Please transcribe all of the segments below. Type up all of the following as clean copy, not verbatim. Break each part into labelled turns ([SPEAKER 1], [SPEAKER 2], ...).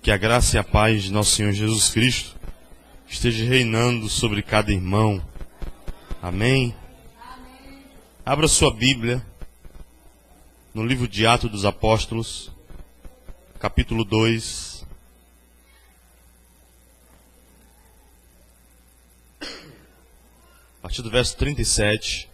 [SPEAKER 1] Que a graça e a paz de nosso Senhor Jesus Cristo esteja reinando sobre cada irmão. Amém? Abra sua Bíblia no livro de Atos dos Apóstolos, capítulo 2. A partir do verso 37.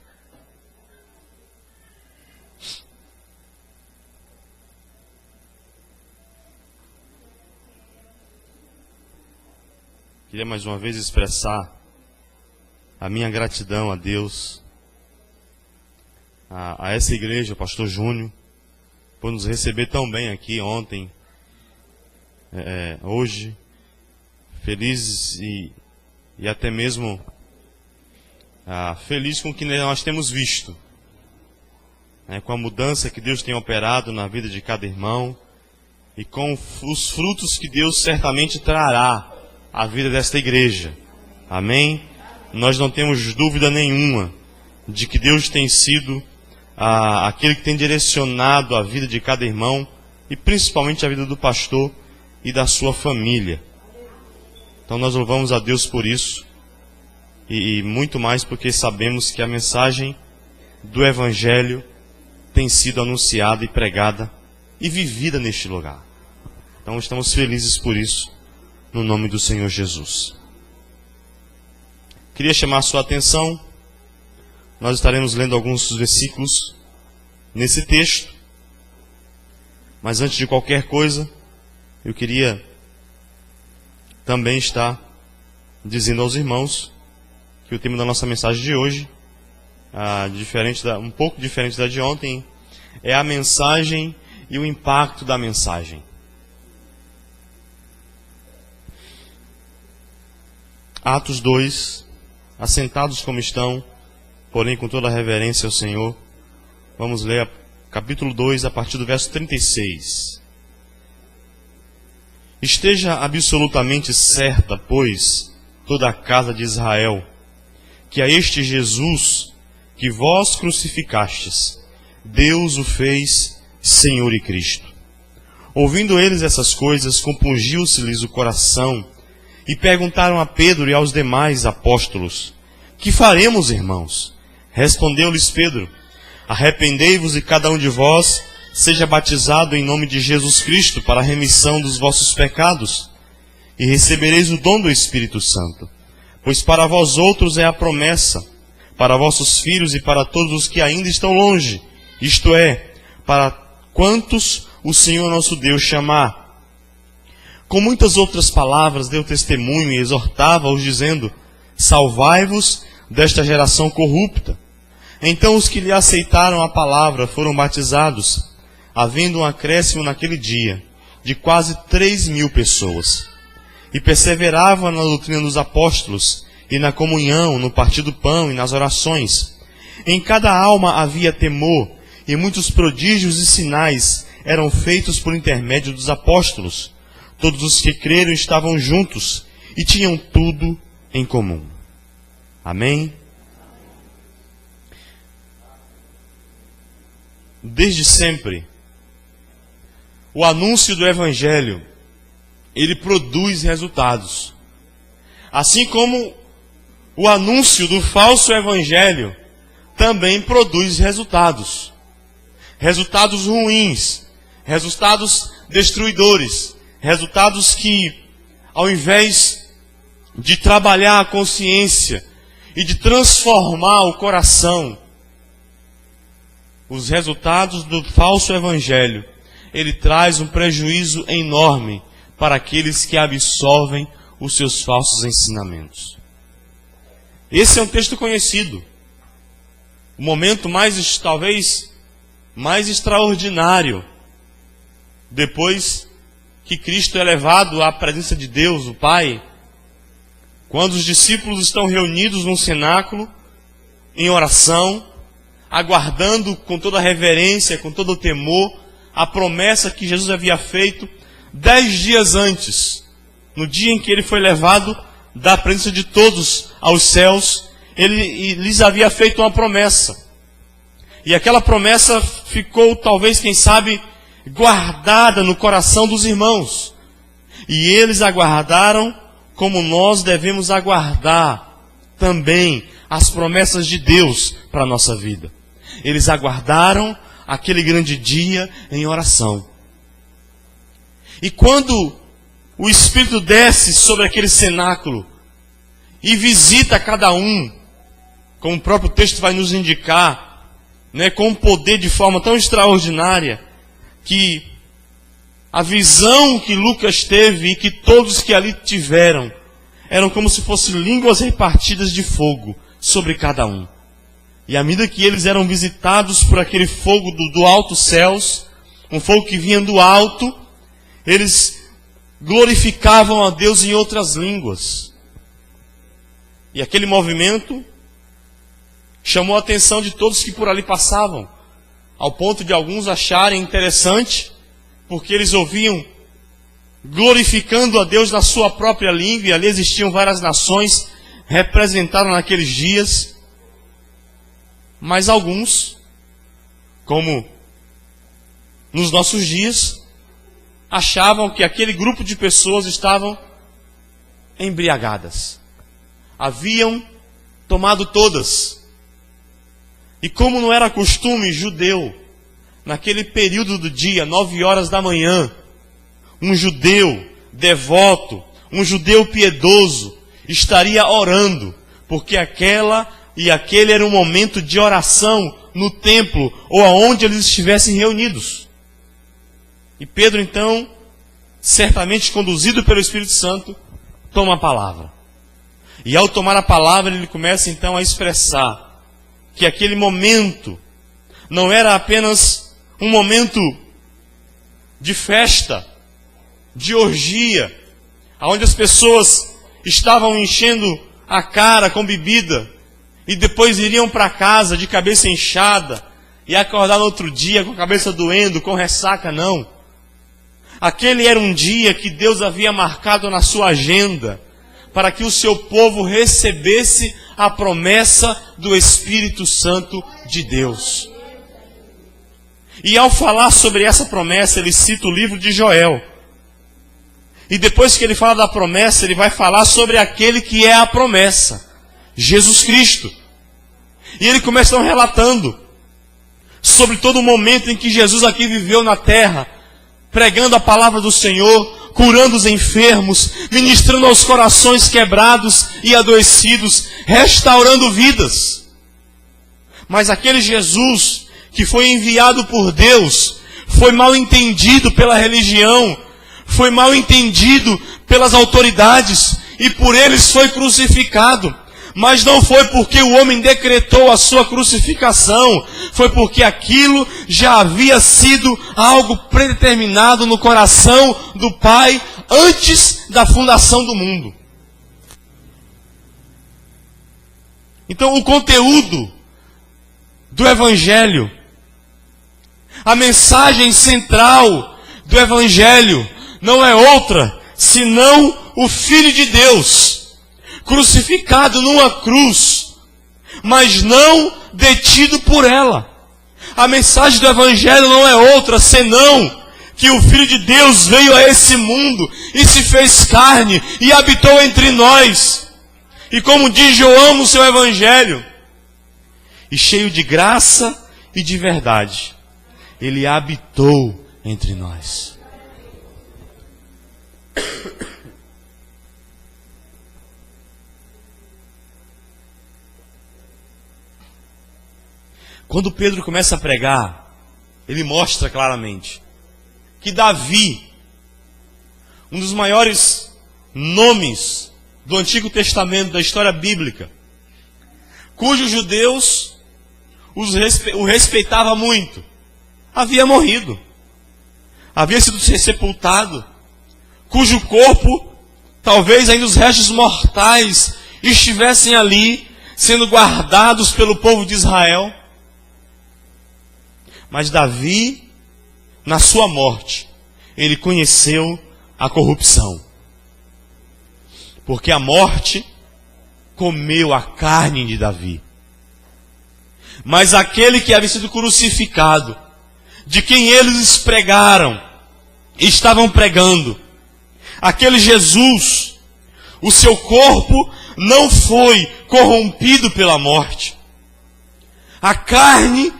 [SPEAKER 1] Queria mais uma vez expressar a minha gratidão a Deus, a essa igreja, o pastor Júnior, por nos receber tão bem aqui ontem, hoje, felizes e até mesmo feliz com o que nós temos visto, com a mudança que Deus tem operado na vida de cada irmão e com os frutos que Deus certamente trará à vida desta igreja. Amém? Nós não temos dúvida nenhuma de que Deus tem sido aquele que tem direcionado a vida de cada irmão e principalmente a vida do pastor e da sua família. Então nós louvamos a Deus por isso e muito mais porque sabemos que a mensagem do Evangelho tem sido anunciada e pregada e vivida neste lugar. Então estamos felizes por isso, no nome do Senhor Jesus. Queria chamar a sua atenção. Nós estaremos lendo alguns versículos nesse texto. Mas antes de qualquer coisa, eu queria também estar dizendo aos irmãos que o tema da nossa mensagem de hoje, um pouco diferente da de ontem, é a mensagem e o impacto da mensagem. Atos 2, assentados como estão, porém com toda a reverência ao Senhor, vamos ler capítulo 2, a partir do verso 36. Esteja absolutamente certa, pois, toda a casa de Israel, que a este Jesus, que vós crucificastes, Deus o fez Senhor e Cristo. Ouvindo eles essas coisas, compungiu-se-lhes o coração, e perguntaram a Pedro e aos demais apóstolos: que faremos, irmãos? Respondeu-lhes Pedro: arrependei-vos e cada um de vós seja batizado em nome de Jesus Cristo para a remissão dos vossos pecados, e recebereis o dom do Espírito Santo. Pois para vós outros é a promessa, para vossos filhos e para todos os que ainda estão longe, isto é, para quantos o Senhor nosso Deus chamar. Com muitas outras palavras deu testemunho e exortava-os, dizendo: salvai-vos desta geração corrupta. Então os que lhe aceitaram a palavra foram batizados, havendo um acréscimo naquele dia de quase 3.000 pessoas. E perseveravam na doutrina dos apóstolos, e na comunhão, no partir do pão e nas orações. Em cada alma havia temor, e muitos prodígios e sinais eram feitos por intermédio dos apóstolos. Todos os que creram estavam juntos e tinham tudo em comum. Amém? Desde sempre, o anúncio do Evangelho, ele produz resultados. Assim como o anúncio do falso Evangelho também produz resultados. Resultados ruins, resultados destruidores. Resultados que, ao invés de trabalhar a consciência e de transformar o coração, os resultados do falso evangelho, ele traz um prejuízo enorme para aqueles que absorvem os seus falsos ensinamentos. Esse é um texto conhecido. O momento talvez mais extraordinário, depois que Cristo é levado à presença de Deus, o Pai, quando os discípulos estão reunidos num cenáculo, em oração, aguardando com toda a reverência, com todo o temor, a promessa que Jesus havia feito 10 dias antes, no dia em que ele foi levado da presença de todos aos céus, ele lhes havia feito uma promessa. E aquela promessa ficou, talvez, quem sabe, guardada no coração dos irmãos. E eles aguardaram como nós devemos aguardar também as promessas de Deus para a nossa vida. Eles aguardaram aquele grande dia em oração. E quando o Espírito desce sobre aquele cenáculo e visita cada um, como o próprio texto vai nos indicar, com um poder de forma tão extraordinária, que a visão que Lucas teve e que todos que ali tiveram, eram como se fossem línguas repartidas de fogo sobre cada um. E à medida que eles eram visitados por aquele fogo do alto céus, um fogo que vinha do alto, eles glorificavam a Deus em outras línguas. E aquele movimento chamou a atenção de todos que por ali passavam, ao ponto de alguns acharem interessante, porque eles ouviam glorificando a Deus na sua própria língua, e ali existiam várias nações representadas naqueles dias. Mas alguns, como nos nossos dias, achavam que aquele grupo de pessoas estavam embriagadas. Haviam tomado todas. E como não era costume judeu, naquele período do dia, 9 horas da manhã, um judeu devoto, um judeu piedoso, estaria orando, porque aquele era um momento de oração no templo, ou aonde eles estivessem reunidos. E Pedro, então, certamente conduzido pelo Espírito Santo, toma a palavra. E ao tomar a palavra, ele começa então a expressar que aquele momento não era apenas um momento de festa, de orgia, onde as pessoas estavam enchendo a cara com bebida e depois iriam para casa de cabeça inchada e acordar no outro dia com a cabeça doendo, com ressaca, não. Aquele era um dia que Deus havia marcado na sua agenda para que o seu povo recebesse a promessa do Espírito Santo de Deus. E ao falar sobre essa promessa, ele cita o livro de Joel. E depois que ele fala da promessa, ele vai falar sobre aquele que é a promessa, Jesus Cristo. E ele começa relatando sobre todo o momento em que Jesus aqui viveu na terra, pregando a palavra do Senhor, curando os enfermos, ministrando aos corações quebrados e adoecidos, restaurando vidas. Mas aquele Jesus que foi enviado por Deus, foi mal entendido pela religião, foi mal entendido pelas autoridades, e por eles foi crucificado. Mas não foi porque o homem decretou a sua crucificação, foi porque aquilo já havia sido algo predeterminado no coração do Pai antes da fundação do mundo. Então o conteúdo do Evangelho, a mensagem central do Evangelho, não é outra senão o Filho de Deus, crucificado numa cruz, mas não detido por ela. A mensagem do Evangelho não é outra senão que o Filho de Deus veio a esse mundo e se fez carne e habitou entre nós. E como diz João no seu Evangelho, e cheio de graça e de verdade, ele habitou entre nós. Quando Pedro começa a pregar, ele mostra claramente que Davi, um dos maiores nomes do Antigo Testamento, da história bíblica, cujos judeus o respeitavam muito, havia morrido, havia sido sepultado, cujo corpo, talvez ainda os restos mortais, estivessem ali, sendo guardados pelo povo de Israel. Mas Davi, na sua morte, ele conheceu a corrupção. Porque a morte comeu a carne de Davi. Mas aquele que havia sido crucificado, de quem eles pregaram, estavam pregando, aquele Jesus, o seu corpo não foi corrompido pela morte. A carne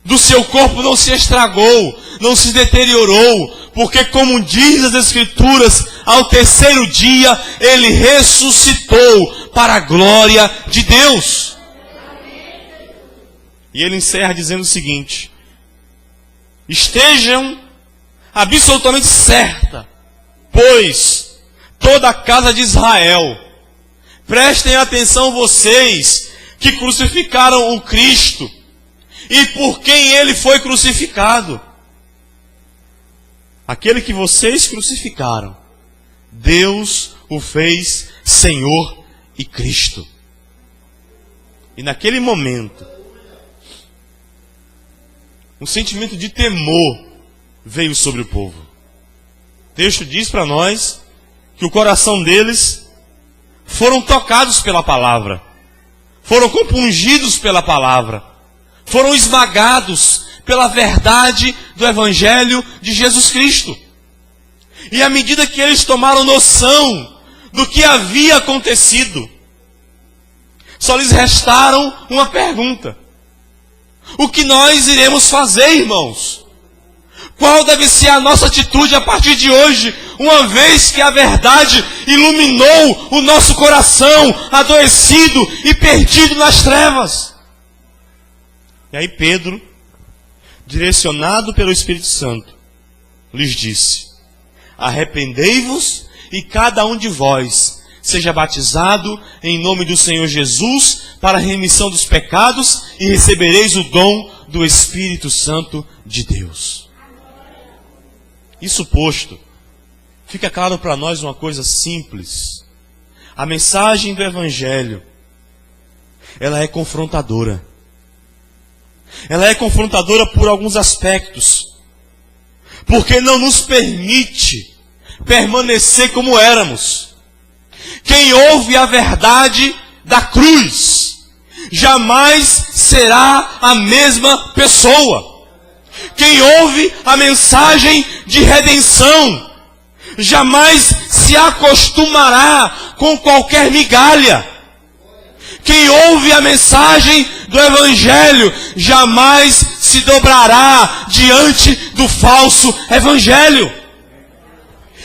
[SPEAKER 1] do seu corpo não se estragou, não se deteriorou, porque, como diz as Escrituras, ao terceiro dia ele ressuscitou para a glória de Deus. E ele encerra dizendo o seguinte: estejam absolutamente certa, pois toda a casa de Israel, prestem atenção vocês que crucificaram o Cristo e por quem ele foi crucificado. Aquele que vocês crucificaram, Deus o fez Senhor e Cristo. E naquele momento, um sentimento de temor veio sobre o povo. O texto diz para nós que o coração deles foram tocados pela palavra, foram compungidos pela palavra, foram esmagados pela verdade do Evangelho de Jesus Cristo. E à medida que eles tomaram noção do que havia acontecido, só lhes restaram uma pergunta: o que nós iremos fazer, irmãos? Qual deve ser a nossa atitude a partir de hoje, uma vez que a verdade iluminou o nosso coração adoecido e perdido nas trevas? E aí Pedro, direcionado pelo Espírito Santo, lhes disse: arrependei-vos e cada um de vós seja batizado em nome do Senhor Jesus para a remissão dos pecados e recebereis o dom do Espírito Santo de Deus. Isso posto, fica claro para nós uma coisa simples. A mensagem do Evangelho, ela é confrontadora. Ela é confrontadora por alguns aspectos, porque não nos permite permanecer como éramos. Quem ouve a verdade da cruz jamais será a mesma pessoa. Quem ouve a mensagem de redenção jamais se acostumará com qualquer migalha. Quem ouve a mensagem do Evangelho jamais se dobrará diante do falso Evangelho.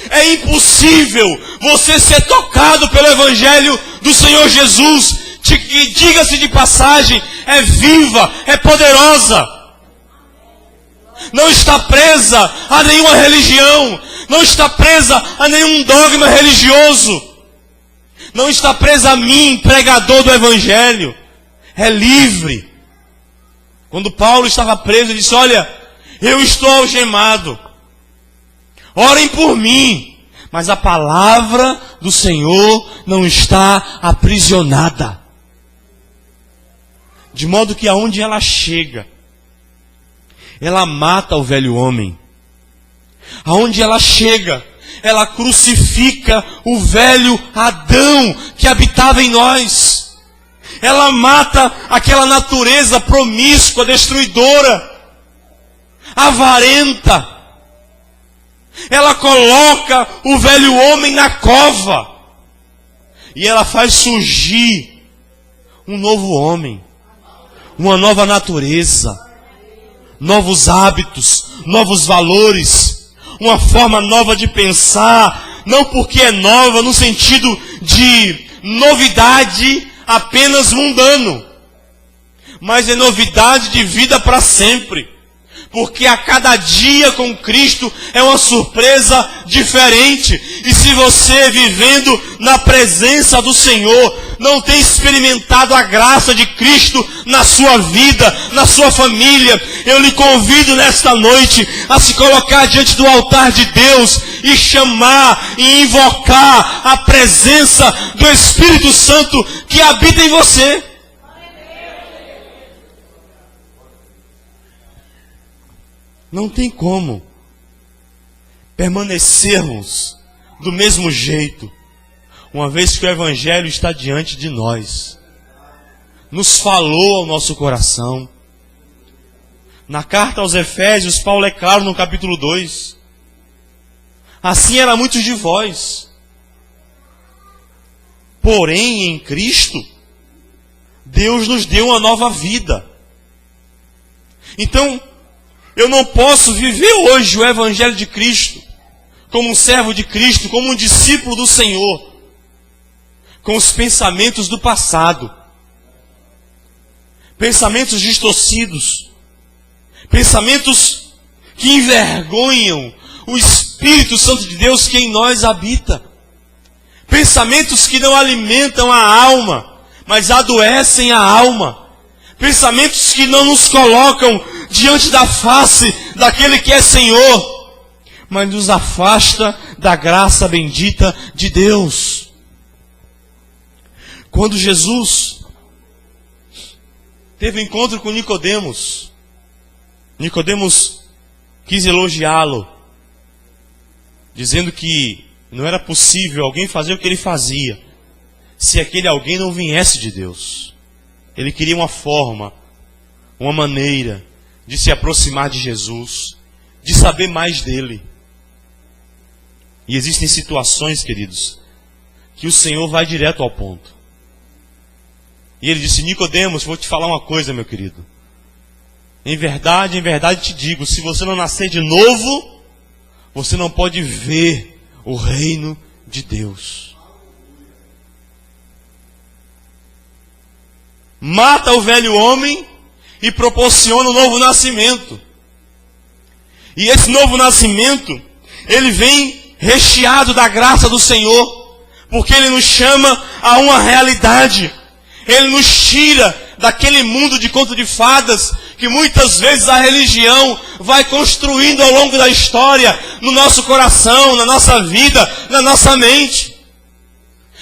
[SPEAKER 1] É impossível você ser tocado pelo Evangelho do Senhor Jesus, que, diga-se de passagem, é viva, é poderosa. Não está presa a nenhuma religião, não está presa a nenhum dogma religioso. Não está presa a mim, pregador do Evangelho. É livre. Quando Paulo estava preso, ele disse: olha, eu estou algemado. Orem por mim. Mas a palavra do Senhor não está aprisionada. De modo que aonde ela chega, ela mata o velho homem. Aonde ela chega, ela crucifica o velho Adão que habitava em nós. Ela mata aquela natureza promíscua, destruidora, avarenta. Ela coloca o velho homem na cova. E ela faz surgir um novo homem, uma nova natureza, novos hábitos, novos valores, uma forma nova de pensar, não porque é nova no sentido de novidade apenas mundano, mas é novidade de vida para sempre. Porque a cada dia com Cristo é uma surpresa diferente. E se você, vivendo na presença do Senhor, não tem experimentado a graça de Cristo na sua vida, na sua família, eu lhe convido nesta noite a se colocar diante do altar de Deus e chamar e invocar a presença do Espírito Santo que habita em você. Não tem como permanecermos do mesmo jeito, uma vez que o Evangelho está diante de nós. Nos falou ao nosso coração. Na carta aos Efésios, Paulo é claro no capítulo 2. Assim era muitos de vós. Porém, em Cristo, Deus nos deu uma nova vida. Então, eu não posso viver hoje o Evangelho de Cristo como um servo de Cristo, como um discípulo do Senhor, com os pensamentos do passado. Pensamentos distorcidos. Pensamentos que envergonham o Espírito Santo de Deus que em nós habita. Pensamentos que não alimentam a alma, mas adoecem a alma. Pensamentos que não nos colocam diante da face daquele que é Senhor, mas nos afasta da graça bendita de Deus. Quando Jesus teve encontro com Nicodemos, Nicodemos quis elogiá-lo, dizendo que não era possível alguém fazer o que ele fazia, se aquele alguém não viesse de Deus. Ele queria uma forma, uma maneira de se aproximar de Jesus, de saber mais dele. E existem situações, queridos, que o Senhor vai direto ao ponto. E ele disse: Nicodemos, vou te falar uma coisa, meu querido. Em verdade te digo, se você não nascer de novo, você não pode ver o reino de Deus. Mata o velho homem e proporciona um novo nascimento. E esse novo nascimento, ele vem recheado da graça do Senhor, porque ele nos chama a uma realidade. Ele nos tira daquele mundo de conto de fadas que muitas vezes a religião vai construindo ao longo da história, no nosso coração, na nossa vida, na nossa mente.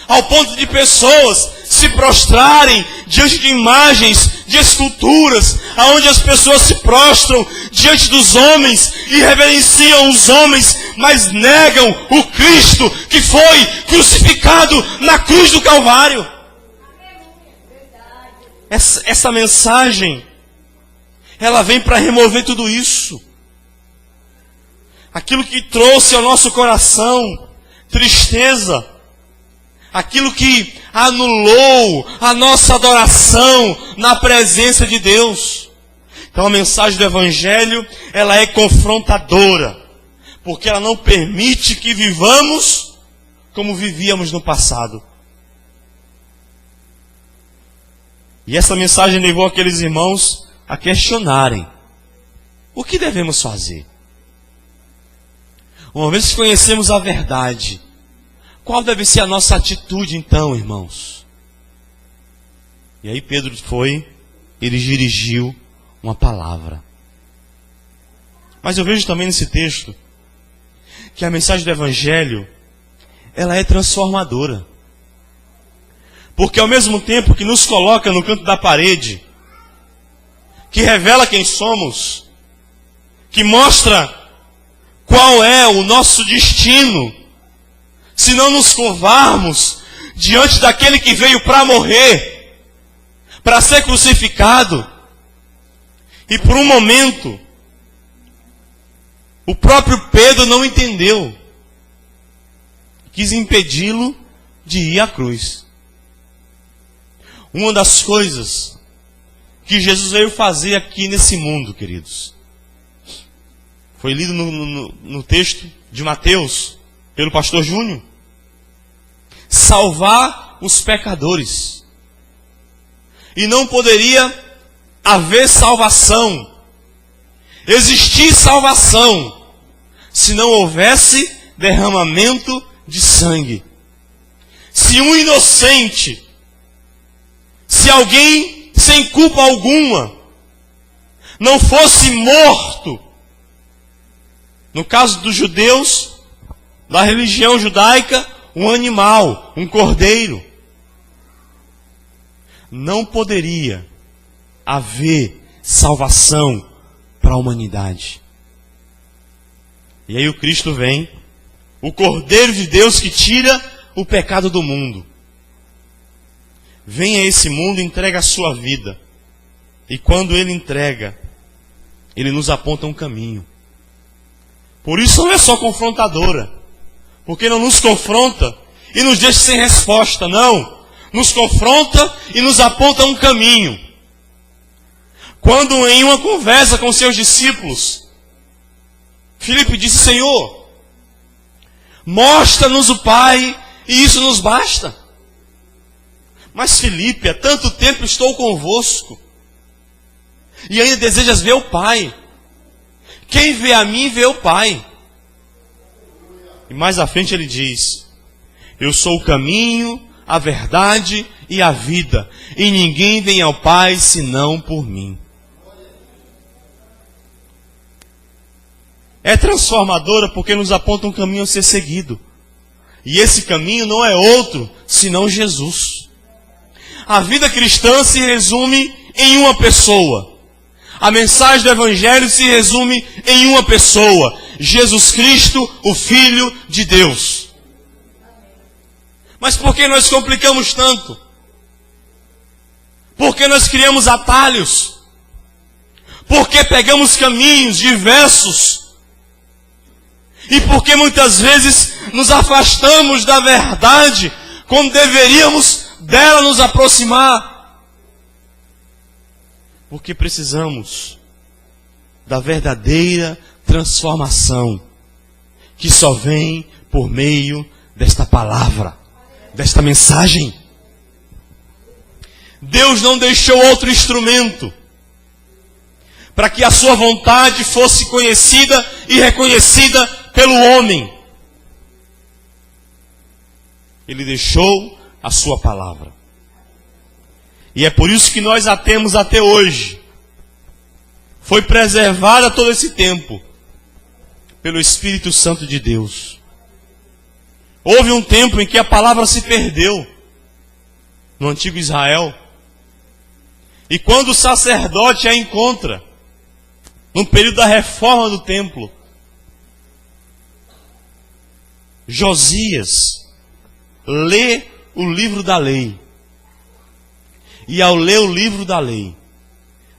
[SPEAKER 1] Ao ponto de pessoas se prostrarem diante de imagens, de esculturas, aonde as pessoas se prostram diante dos homens e reverenciam os homens, mas negam o Cristo que foi crucificado na cruz do Calvário. Essa mensagem, ela vem para remover tudo isso. Aquilo que trouxe ao nosso coração tristeza, aquilo que anulou a nossa adoração na presença de Deus. Então a mensagem do Evangelho, ela é confrontadora, porque ela não permite que vivamos como vivíamos no passado. E essa mensagem levou aqueles irmãos a questionarem: o que devemos fazer? Uma vez que conhecemos a verdade, qual deve ser a nossa atitude então, irmãos? E aí Pedro ele dirigiu uma palavra. Mas eu vejo também nesse texto que a mensagem do Evangelho, ela é transformadora. Porque ao mesmo tempo que nos coloca no canto da parede, que revela quem somos, que mostra qual é o nosso destino, se não nos curvarmos diante daquele que veio para morrer, para ser crucificado, e por um momento, o próprio Pedro não entendeu, quis impedi-lo de ir à cruz. Uma das coisas que Jesus veio fazer aqui nesse mundo, queridos, foi lido no texto de Mateus, pelo pastor Júnior: salvar os pecadores. E não poderia haver salvação, existir salvação, se não houvesse derramamento de sangue. Se um inocente, se alguém sem culpa alguma não fosse morto, no caso dos judeus, da religião judaica, um animal, um cordeiro, não poderia haver salvação para a humanidade. E aí o Cristo vem, o Cordeiro de Deus que tira o pecado do mundo. Vem a esse mundo e entrega a sua vida. E quando Ele entrega, Ele nos aponta um caminho. Por isso não é só confrontadora, Porque não nos confronta e nos deixa sem resposta, não. Nos confronta e nos aponta um caminho. Quando em uma conversa com seus discípulos, Filipe disse: Senhor, mostra-nos o Pai e isso nos basta. Mas Filipe, há tanto tempo estou convosco e ainda desejas ver o Pai. Quem vê a mim, vê o Pai. E mais à frente ele diz: eu sou o caminho, a verdade e a vida, e ninguém vem ao Pai senão por mim. É transformadora porque nos aponta um caminho a ser seguido. E esse caminho não é outro senão Jesus. A vida cristã se resume em uma pessoa. A mensagem do Evangelho se resume em uma pessoa: Jesus Cristo, o Filho de Deus. Mas por que nós complicamos tanto? Por que nós criamos atalhos? Por que pegamos caminhos diversos? E por que muitas vezes nos afastamos da verdade quando deveríamos dela nos aproximar? Porque precisamos da verdadeira transformação que só vem por meio desta palavra, desta mensagem. Deus não deixou outro instrumento para que a sua vontade fosse conhecida e reconhecida pelo homem. Ele deixou a sua palavra. E é por isso que nós a temos até hoje. Foi preservada todo esse tempo pelo Espírito Santo de Deus. Houve um tempo em que a palavra se perdeu no antigo Israel. E quando o sacerdote a encontra, no período da reforma do templo, Josias lê o livro da lei. E ao ler o livro da lei,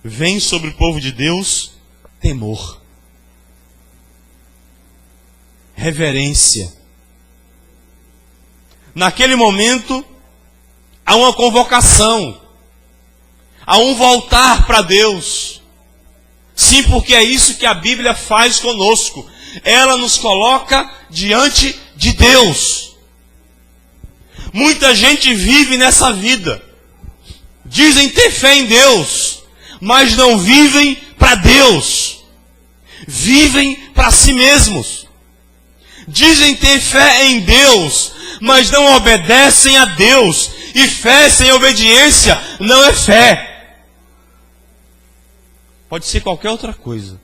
[SPEAKER 1] vem sobre o povo de Deus temor, reverência. Naquele momento, há uma convocação, há um voltar para Deus. Sim, porque é isso que a Bíblia faz conosco. Ela nos coloca diante de Deus. Muita gente vive nessa vida. Dizem ter fé em Deus, mas não vivem para Deus. Vivem para si mesmos. Dizem ter fé em Deus, mas não obedecem a Deus. E fé sem obediência não é fé. Pode ser qualquer outra coisa,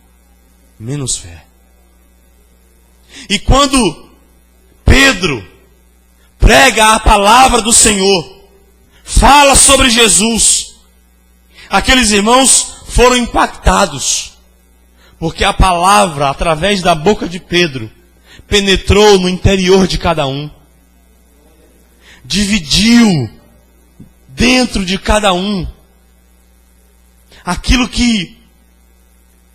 [SPEAKER 1] menos fé. E quando Pedro prega a palavra do Senhor, fala sobre Jesus, aqueles irmãos foram impactados, porque a palavra, através da boca de Pedro, penetrou no interior de cada um, dividiu dentro de cada um aquilo que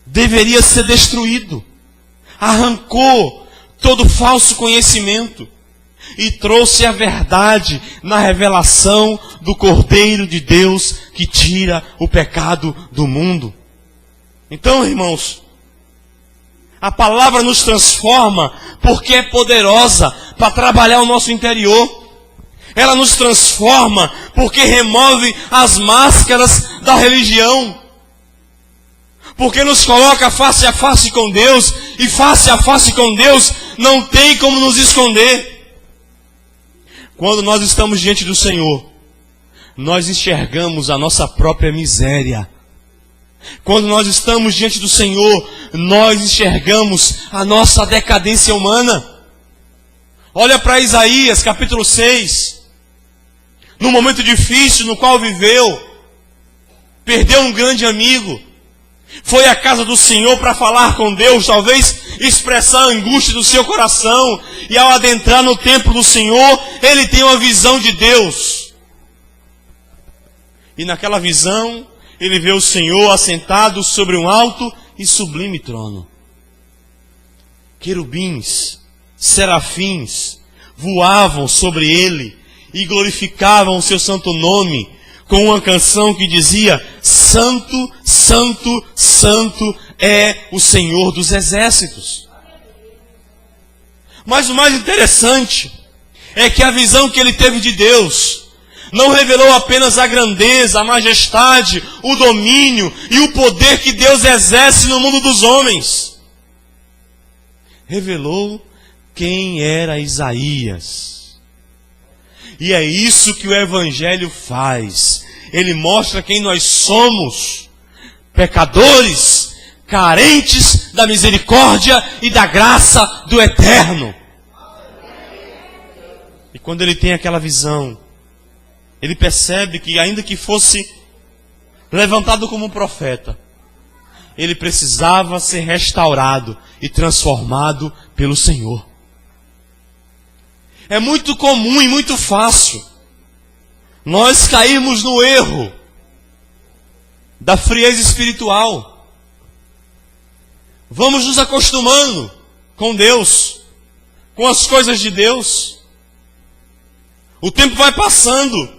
[SPEAKER 1] deveria ser destruído, arrancou todo falso conhecimento e trouxe a verdade na revelação do Cordeiro de Deus que tira o pecado do mundo. Então, irmãos, a palavra nos transforma porque é poderosa para trabalhar o nosso interior. Ela nos transforma porque remove as máscaras da religião. Porque nos coloca face a face com Deus, e face a face com Deus não tem como nos esconder. Quando nós estamos diante do Senhor, nós enxergamos a nossa própria miséria. Quando nós estamos diante do Senhor, nós enxergamos a nossa decadência humana. Olha para Isaías capítulo 6. Num momento difícil no qual viveu, perdeu um grande amigo. Foi à casa do Senhor para falar com Deus, talvez expressar a angústia do seu coração. E ao adentrar no templo do Senhor, ele tem uma visão de Deus. E naquela visão, ele vê o Senhor assentado sobre um alto e sublime trono. Querubins, serafins voavam sobre ele e glorificavam o seu santo nome com uma canção que dizia: Santo, Santo, Santo é o Senhor dos exércitos. Mas o mais interessante é que a visão que ele teve de Deus não revelou apenas a grandeza, a majestade, o domínio e o poder que Deus exerce no mundo dos homens. Revelou quem era Isaías. E é isso que o Evangelho faz. Ele mostra quem nós somos. Pecadores, carentes da misericórdia e da graça do Eterno. E quando ele tem aquela visão, ele percebe que ainda que fosse levantado como um profeta, ele precisava ser restaurado e transformado pelo Senhor. É muito comum e muito fácil nós cairmos no erro da frieza espiritual. Vamos nos acostumando com Deus, com as coisas de Deus. O tempo vai passando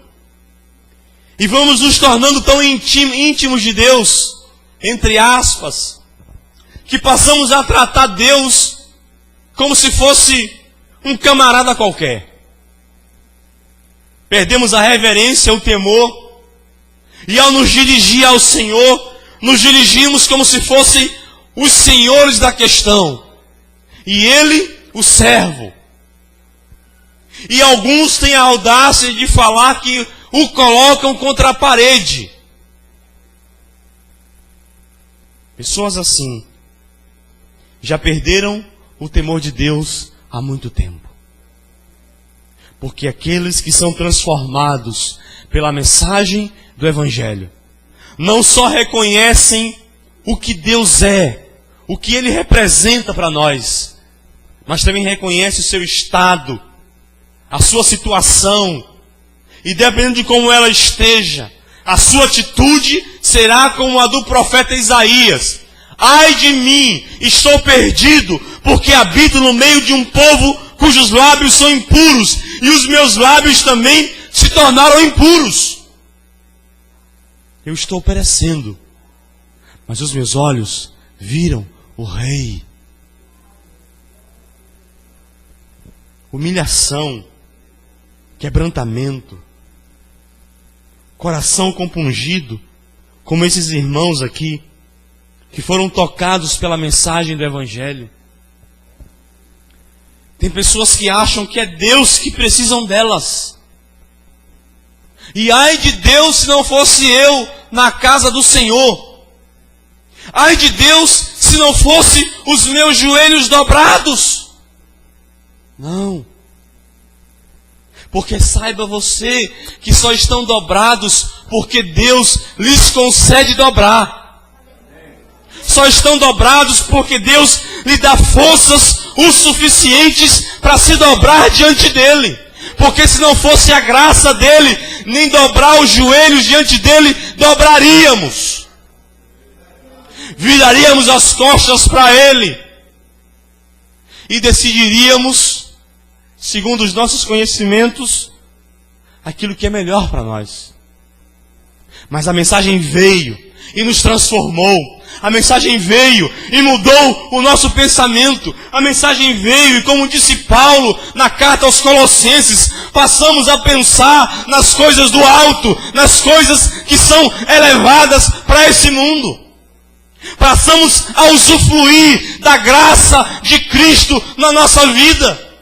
[SPEAKER 1] e vamos nos tornando tão íntimos de Deus, entre aspas, que passamos a tratar Deus como se fosse um camarada qualquer. Perdemos a reverência, o temor, e ao nos dirigir ao Senhor, nos dirigimos como se fossem os senhores da questão, e Ele, o servo. E alguns têm a audácia de falar que o colocam contra a parede. Pessoas assim já perderam o temor de Deus há muito tempo. Porque aqueles que são transformados pela mensagem do Evangelho não só reconhecem o que Deus é, o que Ele representa para nós, mas também reconhecem o seu estado, a sua situação, e dependendo de como ela esteja, a sua atitude será como a do profeta Isaías: ai de mim, estou perdido, porque habito no meio de um povo cujos lábios são impuros, e os meus lábios também se tornaram impuros. Eu estou perecendo, mas os meus olhos viram o Rei. Humilhação, quebrantamento, coração compungido, como esses irmãos aqui, que foram tocados pela mensagem do Evangelho. Tem pessoas que acham que é Deus que precisam delas. E ai de Deus se não fosse eu na casa do Senhor. Ai de Deus se não fosse os meus joelhos dobrados. Não. Porque saiba você que só estão dobrados porque Deus lhes concede dobrar. Só estão dobrados porque Deus lhe dá forças o suficientes para se dobrar diante dele. Porque se não fosse a graça dele, nem dobrar os joelhos diante dele, dobraríamos. Viraríamos as costas para ele. E decidiríamos, segundo os nossos conhecimentos, aquilo que é melhor para nós. Mas a mensagem veio e nos transformou. A mensagem veio e mudou o nosso pensamento. A mensagem veio e, como disse Paulo na carta aos Colossenses, passamos a pensar nas coisas do alto, nas coisas que são elevadas para esse mundo. Passamos a usufruir da graça de Cristo na nossa vida.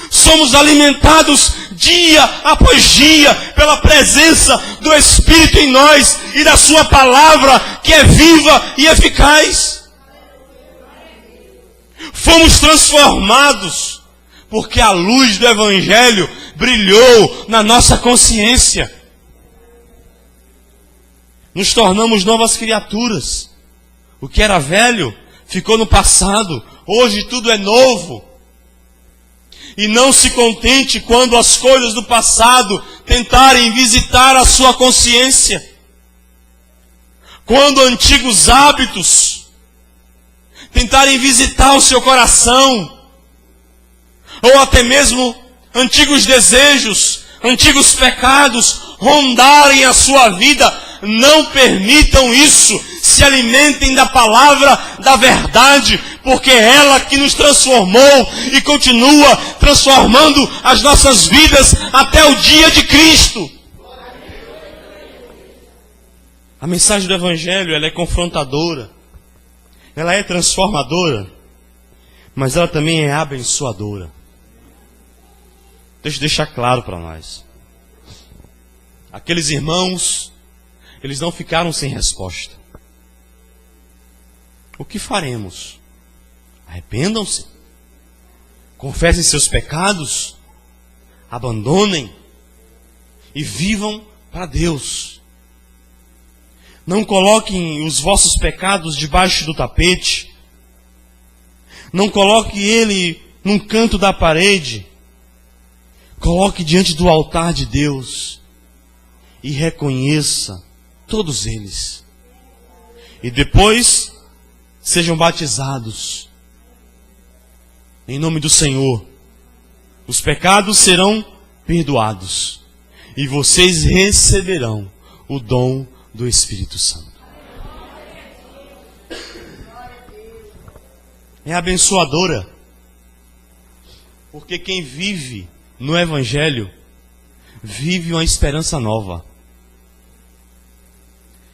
[SPEAKER 1] Somos alimentados dia após dia pela presença do Espírito em nós e da sua palavra que é viva e eficaz. Fomos transformados porque a luz do Evangelho brilhou na nossa consciência. Nos tornamos novas criaturas. O que era velho ficou no passado. Hoje tudo é novo. E não se contente quando as coisas do passado tentarem visitar a sua consciência. Quando antigos hábitos tentarem visitar o seu coração. ou até mesmo antigos desejos, antigos pecados rondarem a sua vida, não permitam isso. Se alimentem da palavra da verdade, porque é ela que nos transformou e continua transformando as nossas vidas até o dia de Cristo. A mensagem do Evangelho, ela é confrontadora, ela é transformadora, mas ela também é abençoadora. Deixa eu deixar claro para nós. Aqueles irmãos, eles não ficaram sem resposta. O que faremos? Arrependam-se, confessem seus pecados, abandonem e vivam para Deus. Não coloquem os vossos pecados debaixo do tapete. Não coloque ele num canto da parede. Coloque diante do altar de Deus e reconheça todos eles. E depois sejam batizados em nome do Senhor. Os pecados serão perdoados e vocês receberão o dom do Espírito Santo. É abençoadora, porque quem vive no Evangelho vive uma esperança nova.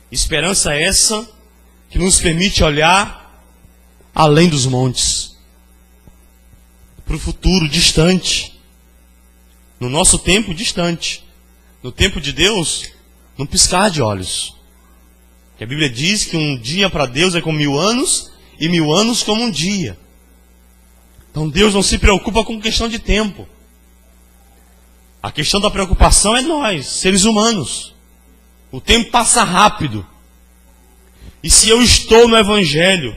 [SPEAKER 1] Esperança essa que nos permite olhar além dos montes, para o futuro distante, no nosso tempo distante, no tempo de Deus, num piscar de olhos. Que a Bíblia diz que um dia para Deus é como 1000 anos, e 1000 anos como um dia. Então Deus não se preocupa com questão de tempo. A questão da preocupação é nós, seres humanos. O tempo passa rápido. E se eu estou no Evangelho,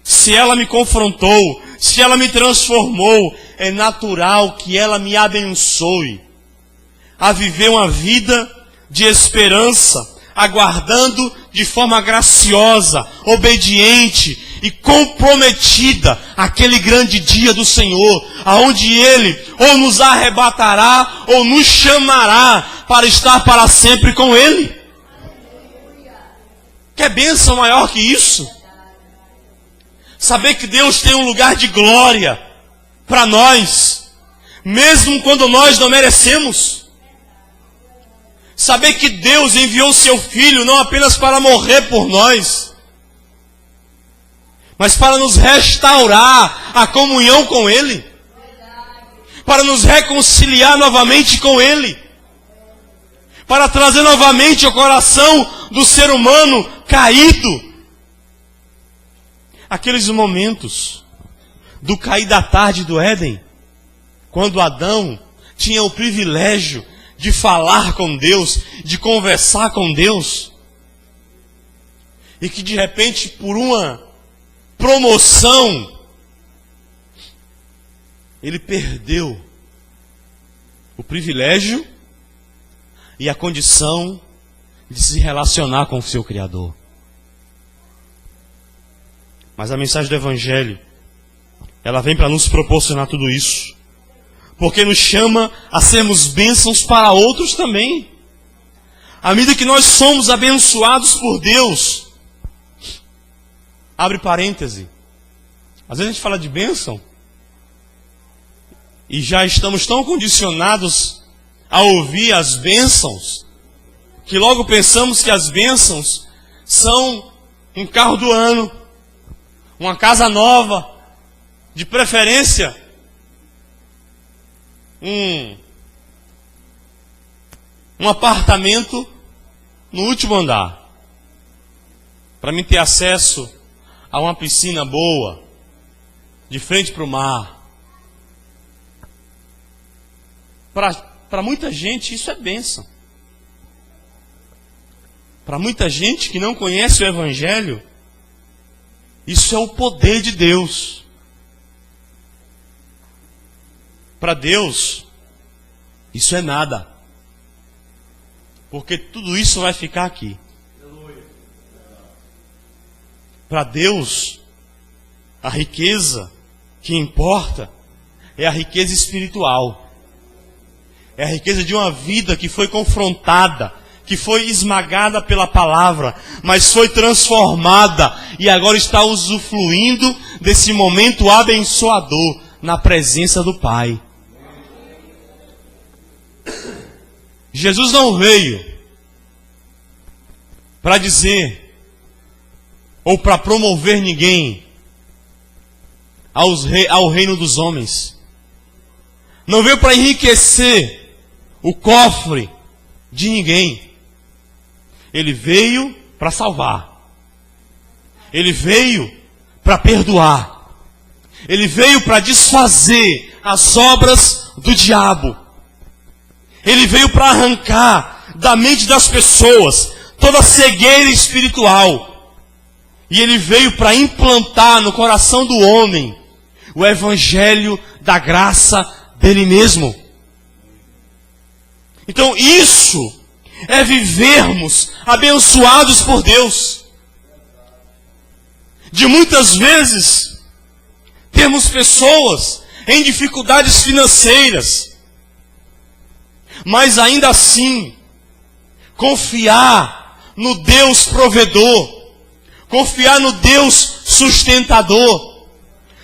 [SPEAKER 1] se ela me confrontou, se ela me transformou, é natural que ela me abençoe a viver uma vida de esperança, aguardando de forma graciosa, obediente e comprometida aquele grande dia do Senhor, aonde Ele ou nos arrebatará ou nos chamará para estar para sempre com Ele. Quer bênção maior que isso? Saber que Deus tem um lugar de glória para nós, mesmo quando nós não merecemos. Saber que Deus enviou seu Filho não apenas para morrer por nós, mas para nos restaurar a comunhão com Ele, para nos reconciliar novamente com Ele, para trazer novamente o coração do ser humano caído. Aqueles momentos do cair da tarde do Éden, quando Adão tinha o privilégio de falar com Deus, de conversar com Deus, e que de repente, por uma promoção, ele perdeu o privilégio e a condição de se relacionar com o seu Criador. Mas a mensagem do Evangelho, ela vem para nos proporcionar tudo isso, porque nos chama a sermos bênçãos para outros também. À medida que nós somos abençoados por Deus, abre parêntese, às vezes a gente fala de bênção e já estamos tão condicionados a ouvir as bênçãos, que logo pensamos que as bênçãos são um carro do ano, uma casa nova, de preferência um apartamento no último andar, para mim ter acesso a uma piscina boa, de frente para o mar. Para muita gente isso é bênção. Para muita gente que não conhece o Evangelho, isso é o poder de Deus. Para Deus, isso é nada. Porque tudo isso vai ficar aqui. Para Deus, a riqueza que importa é a riqueza espiritual. É a riqueza de uma vida que foi confrontada, que foi esmagada pela palavra, mas foi transformada e agora está usufruindo desse momento abençoador na presença do Pai. Jesus não veio para dizer ou para promover ninguém ao reino dos homens. Não veio para enriquecer o cofre de ninguém. Ele veio para salvar. Ele veio para perdoar. Ele veio para desfazer as obras do diabo. Ele veio para arrancar da mente das pessoas toda a cegueira espiritual. E ele veio para implantar no coração do homem o evangelho da graça dele mesmo. Então isso é vivermos abençoados por Deus. De muitas vezes temos pessoas em dificuldades financeiras, mas ainda assim confiar no Deus provedor, confiar no Deus sustentador,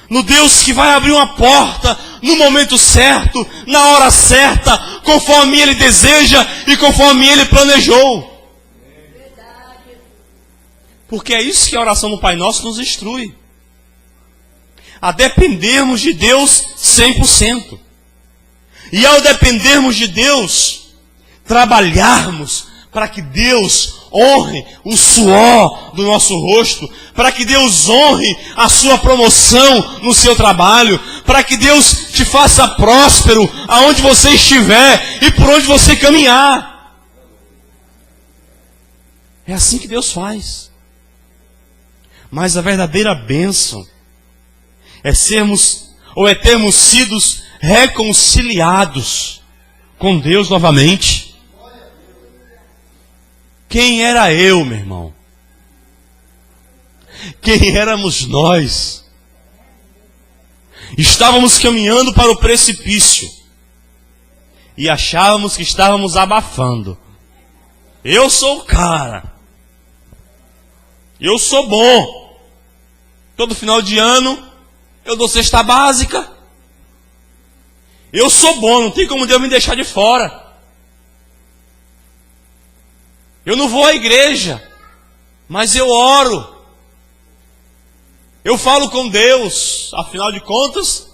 [SPEAKER 1] no Deus que vai abrir uma porta no momento certo, na hora certa, conforme Ele deseja e conforme Ele planejou. Porque é isso que a oração do Pai Nosso nos instrui. A dependermos de Deus 100%. E ao dependermos de Deus, trabalharmos para que Deus honre o suor do nosso rosto, para que Deus honre a sua promoção no seu trabalho, para que Deus te faça próspero aonde você estiver e por onde você caminhar. É assim que Deus faz. Mas a verdadeira bênção é termos sido reconciliados com Deus novamente. Quem era eu, meu irmão? Quem éramos nós? Estávamos caminhando para o precipício e achávamos que estávamos abafando. Eu sou o cara. Eu sou bom. Todo final de ano eu dou cesta básica. Eu sou bom, não tem como Deus me deixar de fora. Eu não vou à igreja, mas eu oro. Eu falo com Deus, afinal de contas,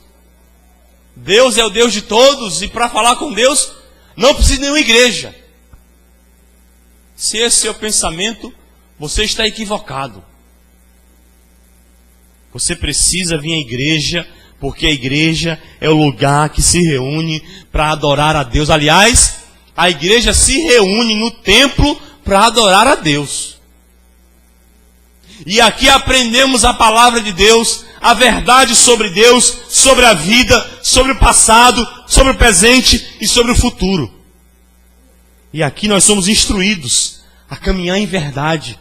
[SPEAKER 1] Deus é o Deus de todos, e para falar com Deus, não precisa de nenhuma igreja. Se esse é o seu pensamento, você está equivocado. Você precisa vir à igreja, porque a igreja é o lugar que se reúne para adorar a Deus. Aliás, a igreja se reúne no templo para adorar a Deus. E aqui aprendemos a palavra de Deus, a verdade sobre Deus, sobre a vida, sobre o passado, sobre o presente e sobre o futuro. E aqui nós somos instruídos a caminhar em verdade,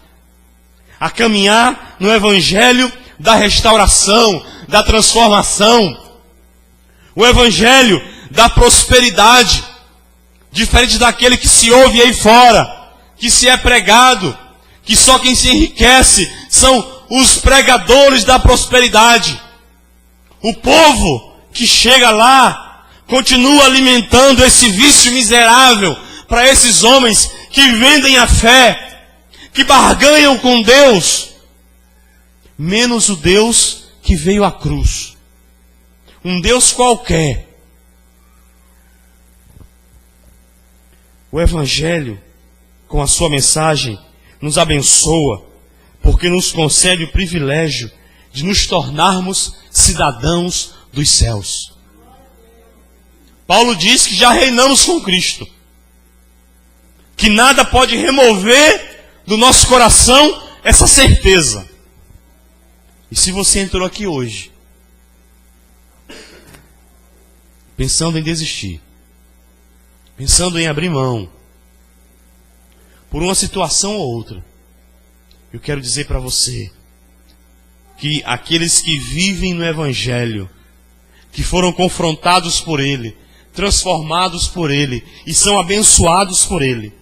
[SPEAKER 1] a caminhar no evangelho da restauração, da transformação, o evangelho da prosperidade, diferente daquele que se ouve aí fora, que se é pregado, que só quem se enriquece são os pregadores da prosperidade. O povo que chega lá continua alimentando esse vício miserável para esses homens que vendem a fé, que barganham com Deus, menos o Deus que veio à cruz. Um Deus qualquer. O Evangelho, com a sua mensagem, nos abençoa, porque nos concede o privilégio de nos tornarmos cidadãos dos céus. Paulo diz que já reinamos com Cristo, que nada pode remover do nosso coração essa certeza. E se você entrou aqui hoje, pensando em desistir, pensando em abrir mão, por uma situação ou outra, eu quero dizer para você que aqueles que vivem no Evangelho que foram confrontados por Ele, transformados por Ele e são abençoados por Ele,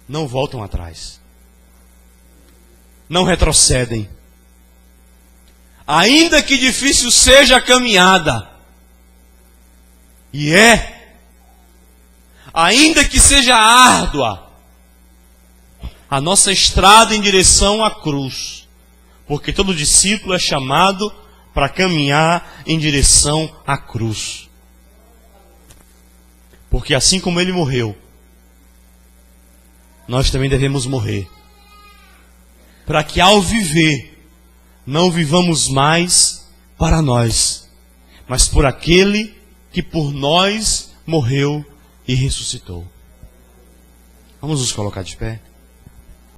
[SPEAKER 1] não voltam atrás, não retrocedem. Ainda que difícil seja a caminhada, e ainda que seja árdua, a nossa estrada em direção à cruz, porque todo discípulo é chamado para caminhar em direção à cruz. Porque assim como Ele morreu, nós também devemos morrer, para que ao viver, não vivamos mais para nós, mas por aquele que por nós morreu e ressuscitou. Vamos nos colocar de pé.